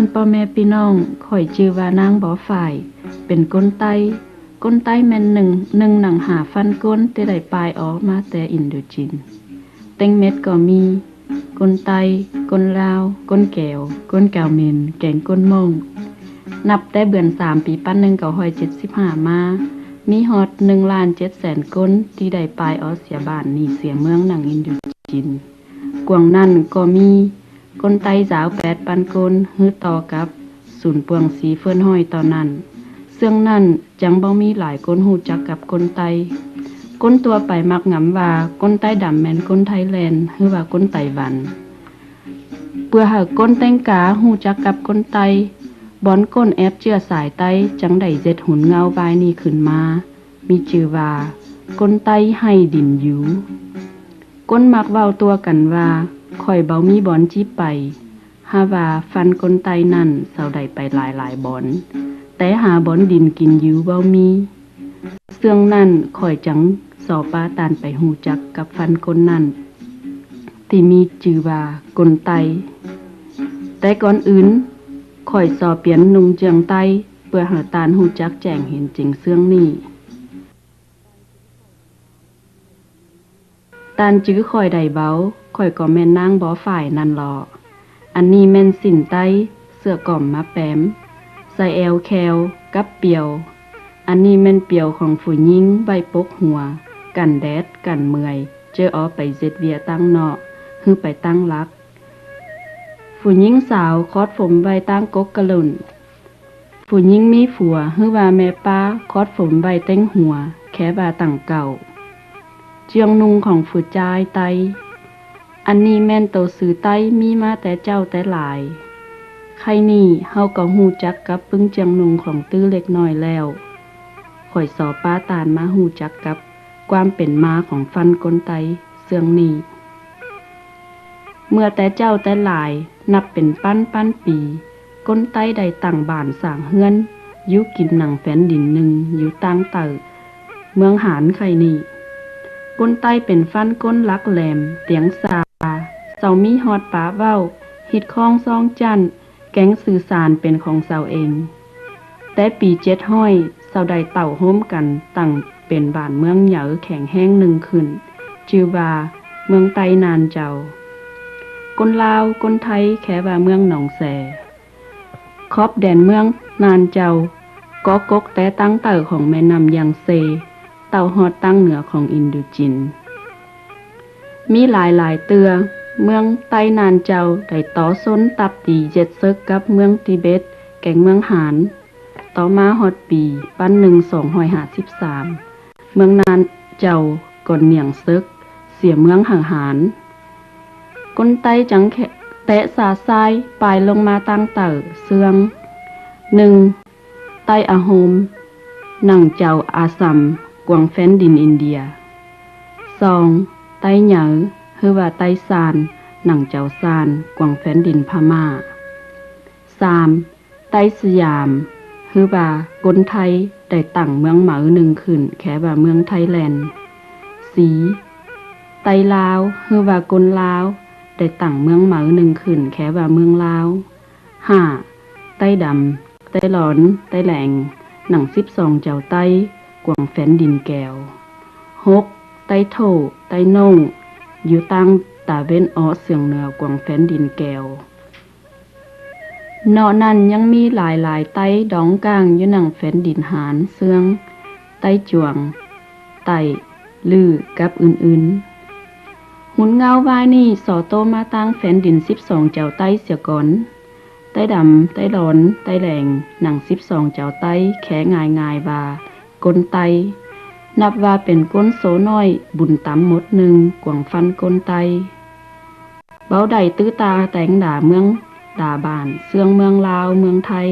านพ่อแม่พี่น้องข่อยชื่อว่านางบ่อฝ่ายเป็นก้นไต้แม่นหนึ่งหนังหาฟันก้นที่ได้ปลายออกมาแต่อินโดจีนเต็งเม็ดก็มีก้นไตก้นลาวก้นแก้วก้นแก้วเมนแกงก้นม่องนับได้เบือน3 ปีปั้น1975มามีฮอด1,700,000 ก้นที่ได้ปลายออกเสียบ้านนี่เสียเมืองหนังอินโดจีนกวางนั่นก็มีก้นไตสาว8,000 ก้นฮื้อต่อกับศูนย์ปวงสีเฟิ่นห้อยตอนนั้นเสื่องนั่นจังบ่มีหลายก้นฮู้จักกับก้นไตก้นตัวไปมักงำว่าก้นไตดำแม่นก้นไทยแลนด์หรือว่าก้นไต้หวันเพื่อหาก้นแตงกาฮู้จักกับก้นไตบอนก้นแอบเจื้อสายไตจังได้เจ็ดหุ่นเงาบายนี้ขึ้นมามีชื่อว่าก้นไตให้ดินอยู่ก้นมักเว้าตัวกันว่าข่อยเบามีบอนจีไปหาว่าฟันก้นไตนั่นเซาได้ไปหลายบอนแต่หาบอนดินกินอยู่เบามีเสื่องนั่นข่อยจังสอป้าตานไปฮู้จักกับฟันก้นนั่นที่มีชื่อว่าก้นไตแต่ก่อนอื่นข่อยสอเปลี่ยนนุงเจียงไตเพื่อหาตานฮู้จักแจ้งเห็นจริงเสื่องนี้ตานจื้อข่อยได้เบาข่อยก็แม่นนางบ่ฝ่ายนั่นล่ออันนี้แม่นสินไตเสื้อกล่อมมาแปมใส่แอวแคลกับเปียวอันนี้แม่นเปียวของผู้หญิงใบปกหัวกันแดดกันเมื่อยเจอออไปเจ็ดเวียตั้งเนาะฮือไปตั้งรักผู้หญิงสาวคอดผมไว้ตั้งกกกะลุ่นผู้หญิงมีผัวฮือว่าแม่ป้าคอดผมไว้เต้งหัวแค่ว่าตั้งเก่าเจียงนุงของฝืดจายไตอันนี้แม่นโตสื่อไตมีมาแต่เจ้าแต่หลายใครนี่เฮาก็ฮู้จักกับปึ้งเจียงนุงของตื้อเล็กน้อยแล้วข่อยสอป้าตานมาฮู้จักกับความเป็นมาของฟันก้นไตเสื่องนี้เมื่อแต่เจ้าแต่หลายนับเป็นปั้นปีก้นไตได้ตั้งบ้านสร้างเฮือนอยู่กินหนังแผ่นดินหนึ่งอยู่ตั้งเต่อเมืองหานไข่นี่ก้นไตเป็นฟันก้นลักแหลมเตียงซาเสามีฮอดป้าเว้าฮิดคองซองจันแก๊งสื่อสารเป็นของเสาเองแต่ปี700เสาได้เต่าโฮมกันตั้งเป็นบ้านเมืองเหยาแข็งแห้งหนึ่งขึ้นชื่อว่าเมืองไตนานเจ้าก้นลาวก้นไทยแค่ว่าเมืองหนองแสครอบแดนเมืองนานเจ้าก็กกแต่ตั้งเต่าของแม่น้ำยังเซเต่าฮอดตั้งเหนือของอินโดจีนมีหลายเตือเมืองไต้นานเจ้าได้ต่อซ้นตับตีเจ็ดซึกกับเมืองทิเบตแก่งเมืองหานต่อมาฮอดปีปั้น1253เมืองนานเจ้าก่อนเหนียงซึกเสียเมืองห่างหานก้นไตจังแตะสาซ้ายปลายลงมาตั้งเต่อเสื่อง 1. ไตอาโฮมหนังเจ้าอาซัมกวางแฟนดินอินเดีย 2. ไตเหยาคือว่าไตซานหนังเจ้าซานกวางแฟนดินพม่า 3. ไตสยามคือว่าก้นไทยได้ตั้งเมืองเหมาหนึ่งขึ้นแค่ว่าเมืองไทยแลนด์ 4. ไตลาวคือว่าก้นลาวได้ตั้งเมืองเหมาหนึ่งขึ้นแค่ว่าเมืองลาว 5. ไตดำไตหลอนไตแหลงหนัง12เจ้าไตกวางแฟนดินแก้ว 6. ไตโถไตน่งอยู่ตั้งตาเว้นออเสียงเหนือกวางแฟนดินแก้วนอกนั้นยังมีหลายไตดองกลางอยู่หนังแฟนดินหานเสื่องไตจวงไตลือกับอื่นๆหุ่นเงาวายนี่สอโตมาตั้งแฟนดิน12เจ้าไตเสียก่อนไตดำไตหลอนไตแหลงหนัง12เจ้าไตแค่ง่ายว่ากลไตนับว่าเป็นก้นโสน้อยบุญตำหมดหนึ่งกวางฟันก้นไตเบาใดตื้อตาแต่งด่าเมืองด่าบ้านเสื่องเมืองลาวเมืองไทย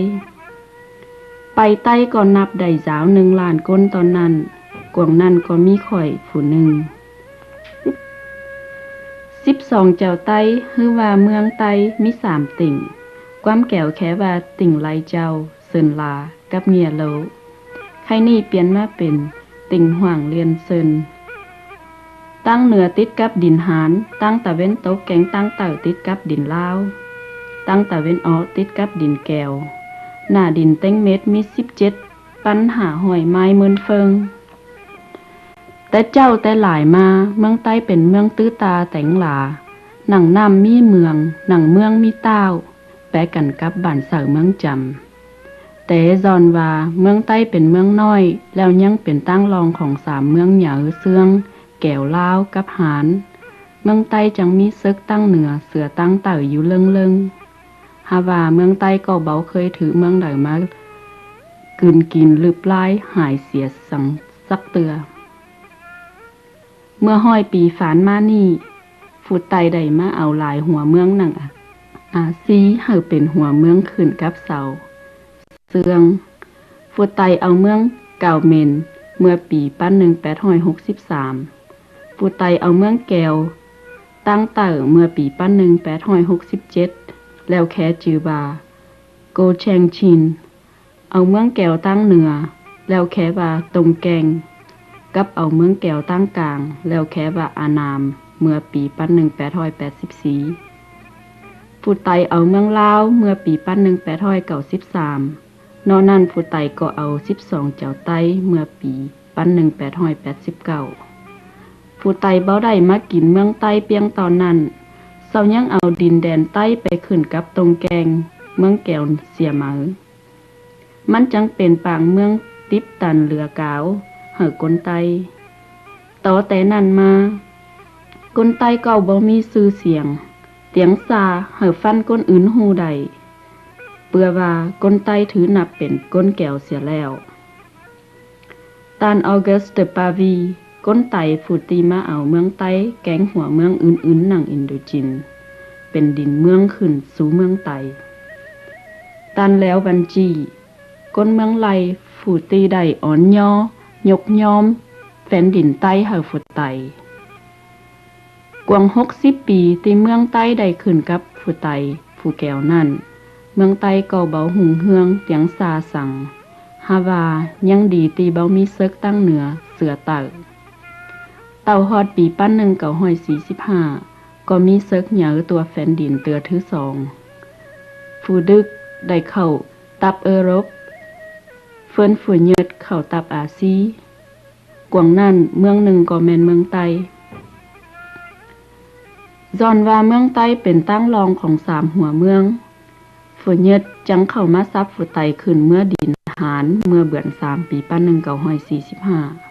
ไปไต้ก็นับได้สาว1 ล้านก้นตอนนั้นกวางนั่นก็มีข่อยผู้หนึ่ง12เจ้าไต้คือว่าเมืองไต้มี3ติ่งความแก้วแค่ว่าติ่งไหลเจ้าเซินลากับเงียโลใครนี่เปลี่ยนมาเป็นติ่งห่วงเรียนเซินตั้งเหนือติดกับดินหานตั้งตะเว้นตกแกงตั้งเต่าติดกับดินลาว ตั้งตะเว้นออกติดกับดินแก้วหน้าดินเต็งเม็ดมี17ปัญหาหอยไม้เมินเฟิงแต่เจ้าแต่หลายมาเมืองใต้เป็นเมืองตื้อตาแต่งหลาหนังน้ำมีเมืองหนังเมืองมีเต้าแปะกันกับบ้านเสาเมืองจำแต่จอนว่าเมืองใต้เป็นเมืองน้อยแล้วยังเป็นตั้งรองของ3เมืองเหยาเสืองแก้วลาวกับหานเมืองใต้จังมีซึกตั้งเหนือเสือตั้งเต่าอยู่เลิงฮาว่าเมืองใต้ก็เบาเคยถือเมืองใดมากินลืบลายหายเสียสังสักเตือเมื่อห้อยปีฝานมานี่ฟูไตใดมาเอาหลายหัวเมืองหนังอาซีเฮาเป็นหัวเมืองขึ้นกับเสาเสืองฟูไตเอาเมืองเก่าเมนเมื่อปี1863ฟูไตเอาเมืองแก้วตั้งเต่อเมื่อปี1867แล้วแค่จือบาโกแชงชินเอาเมืองแก้วตั้งเหนือแล้วแค่ว่าตรงแกงกับเอาเมืองแก้วตั้งกลางแล้วแค่ว่าอานามเมื่อปี1884ผู้ไตเอาเมืองลาวเมื่อปี1893นอกนั้นผู้ไตก็เอา12เจ้าไต้เมื่อปี1889ผู้ไตบ่ได้มากินเมืองใต้เพียงตอนนั้นเซายังเอาดินแดนใต้ไปขึ้นกับตรงแกงเมืองแก้วเสียเหมามันจังเป็นปางเมืองติบตันเหลือกาวเหือกนไตต่อแต่นั้นมากนไตเก่าบ่มีชื่อเสียงเตียงซาเหือฟันก้นอื่นฮู้ใดเปื่อว่ากนไตถือนับเป็นก้นแก้วเสียแล้วตานออกัสเดปาวีก้นไตฟูตีมาเอาเมืองไต้แก๊งหัวเมืองอื่นๆหนังอินโดจีนเป็นดินเมืองขึ้นสู่เมืองไตตันแล้วบัญจีก้นเมืองไลฟูตีได้อ่อนย่อยกยอมแฟนดินใต้เฮาฟูไตกวาง60ปีที่เมืองใต้ได้ขึ้นกับฟูไตฟูแก้วนั่นเมืองใต้ก็เบาหุงเฮืองเตียงซาสั่งฮาวายังดีตีเบามีเซิกตั้งเหนือเสือเต่าฮอดปี1945ก็มีเซิกเหยาตัวแฟนดินเตือถือ2ฟูดึกได้เข้าตับเอรบเฟินฝูเยิดเข้าตับอาซีกวางนั่นเมืองหนึ่งก็แม่นเมืองใต้จอนว่าเมืองใต้เป็นตั้งรองของ3หัวเมืองฝูเยิดจังเข้ามาซับฝูไตขึ้นเมื่อดินหารเมื่อเบือน3ปี1945